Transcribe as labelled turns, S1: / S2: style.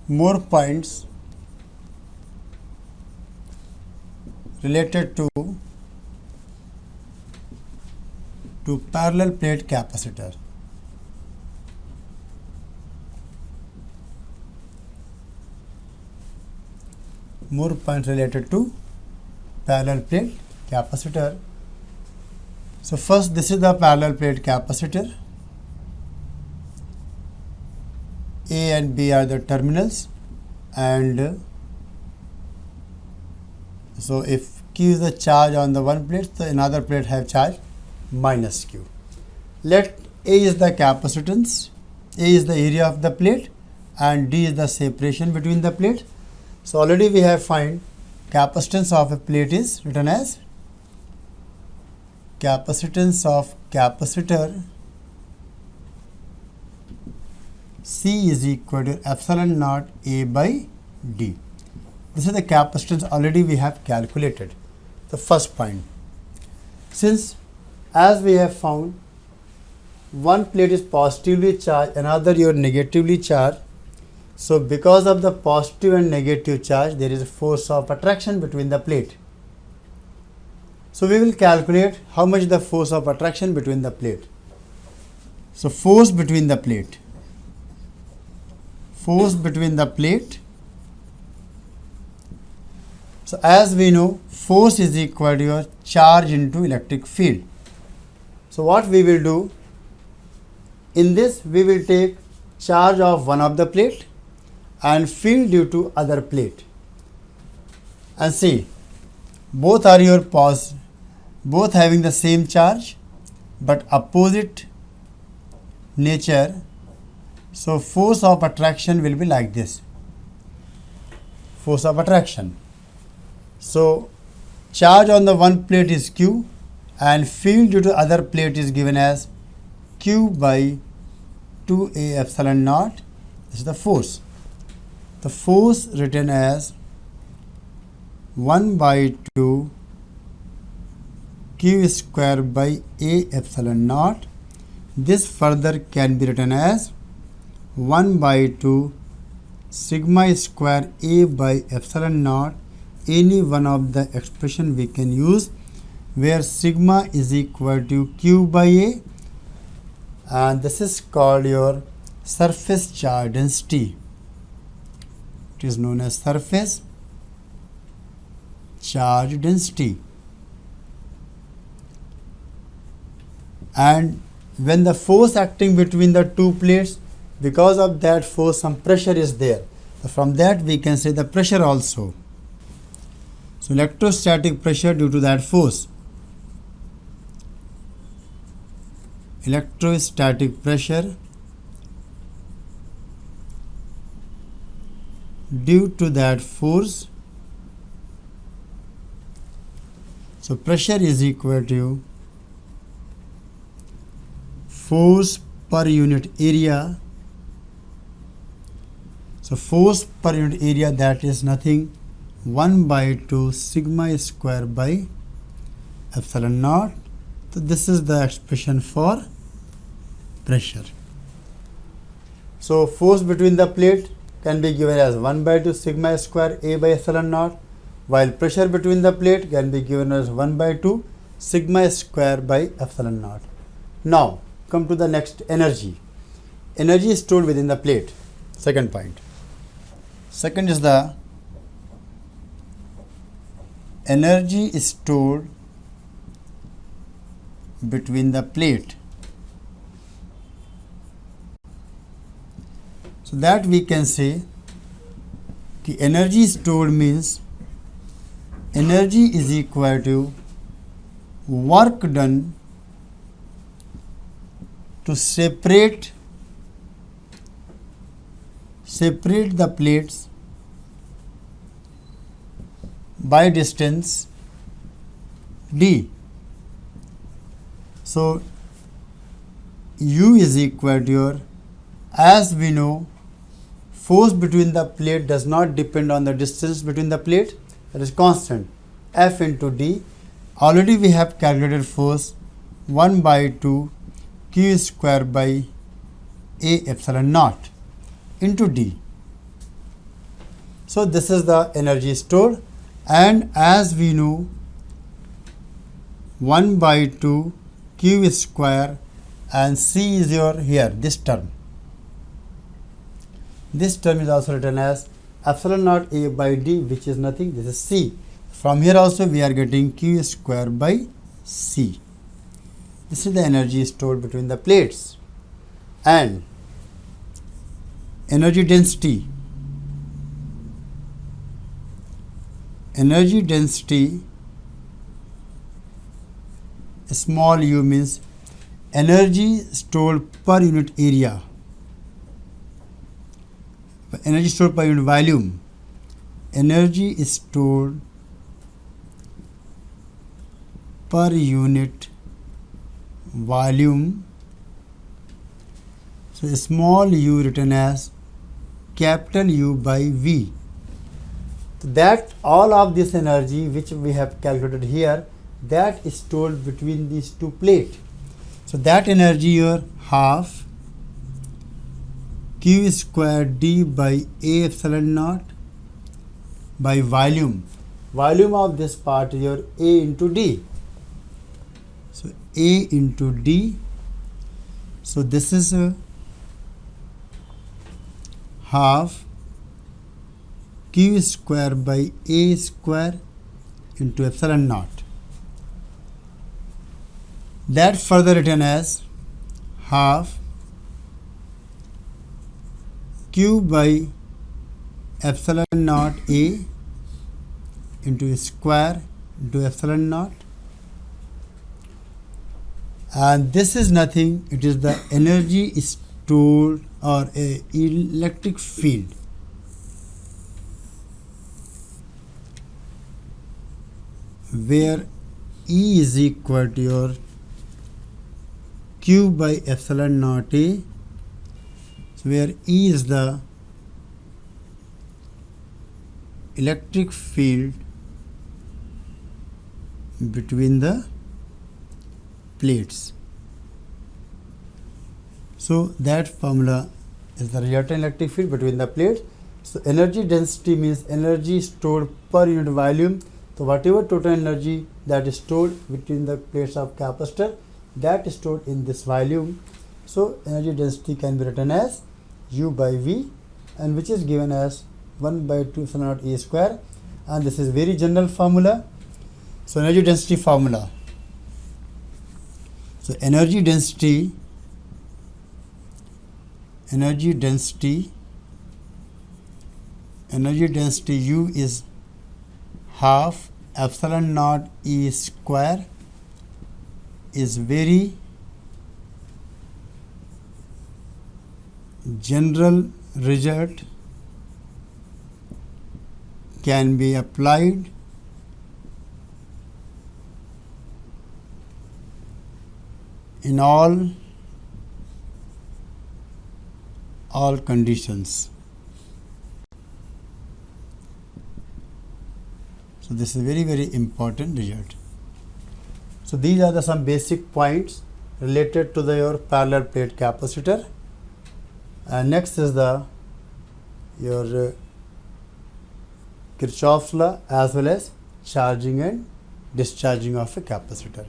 S1: more points related to parallel plate capacitor. More points related to parallel plate capacitor. So first, this is the parallel plate capacitor. A and B are the terminals, and so if Q is the charge on the one plate, the another plate have charge minus Q. Let A is the capacitance, A is the area of the plate, and D is the separation between the plate. So already we have find capacitance of a plate is written as capacitance of capacitor C is equal to epsilon naught A by D. This is the capacitance already we have calculated. The first point. Since as we have found one plate is positively charged, another you are negatively charged. So because of the positive and negative charge, there is a force of attraction between the plate. So we will calculate how much the force of attraction between the plate. So force between the plate. Force between the plate. So as we know, force is equal to your charge into electric field. So what we will do, in this we will take charge of one of the plate and field due to other plate, and see both are your both having the same charge but opposite nature. So force of attraction will be like this. Force of attraction. So charge on the one plate is Q and field due to other plate is given as Q by 2A epsilon naught. This is the force. The force written as 1 by 2 Q square by A epsilon naught. This further can be written as 1 by 2 sigma square A by epsilon naught. Any one of the expression we can use, where sigma is equal to Q by A, and this is called your surface charge density. It is known as surface charge density. And when the force acting between the two plates, because of that force some pressure is there. So from that we can say the pressure also. So electrostatic pressure due to that force. Electrostatic pressure due to that force. So pressure is equal to force per unit area. So force per unit area, that is nothing 1 by 2 sigma square by epsilon naught. So this is the expression for pressure. So force between the plate can be given as 1 by 2 sigma square A by epsilon naught, while pressure between the plate can be given as 1 by 2 sigma square by epsilon naught. Now come to the next, energy. Energy is stored within the plate. Second point. Second is the energy is stored between the plate. So that we can say the energy stored means energy is equal to work done to separate the plates by distance d. So U is equal to your, as we know, force between the plate does not depend on the distance between the plate, that is constant, F into D. Already we have calculated force 1 by 2 Q square by A epsilon naught into D. So this is the energy stored, and as we know 1 by 2 Q square, and C is your here this term. This term is also written as epsilon naught A by D, which is nothing, this is C. From here also we are getting Q square by C. This is the energy stored between the plates. And energy density. Energy density, small u means energy stored per unit area. Energy stored per unit volume. Energy is stored per unit volume. So small u written as capital U by V. So that all of this energy which we have calculated here, that is stored between these two plates. So that energy your half Q square D by A epsilon naught by volume. Volume of this part is your A into D. So A into D. So this is half Q square by A square into epsilon naught. That further written as half Q by epsilon naught A into square into epsilon naught, and this is nothing, it is the energy stored or a electric field. Where E is equal to your Q by epsilon naught A, so where E is the electric field between the plates. So that formula is the resultant electric field between the plates. So energy density means energy stored per unit volume. So whatever total energy that is stored between the plates of capacitor, that is stored in this volume. So energy density can be written as U by V, and which is given as 1 by 2 epsilon naught A square, and this is very general formula. So energy density formula. So energy density U is half epsilon naught E square, is very general result, can be applied in all conditions. So this is very, very important result. So these are the some basic points related to your parallel plate capacitor. And next is your Kirchhoff's law as well as charging and discharging of a capacitor.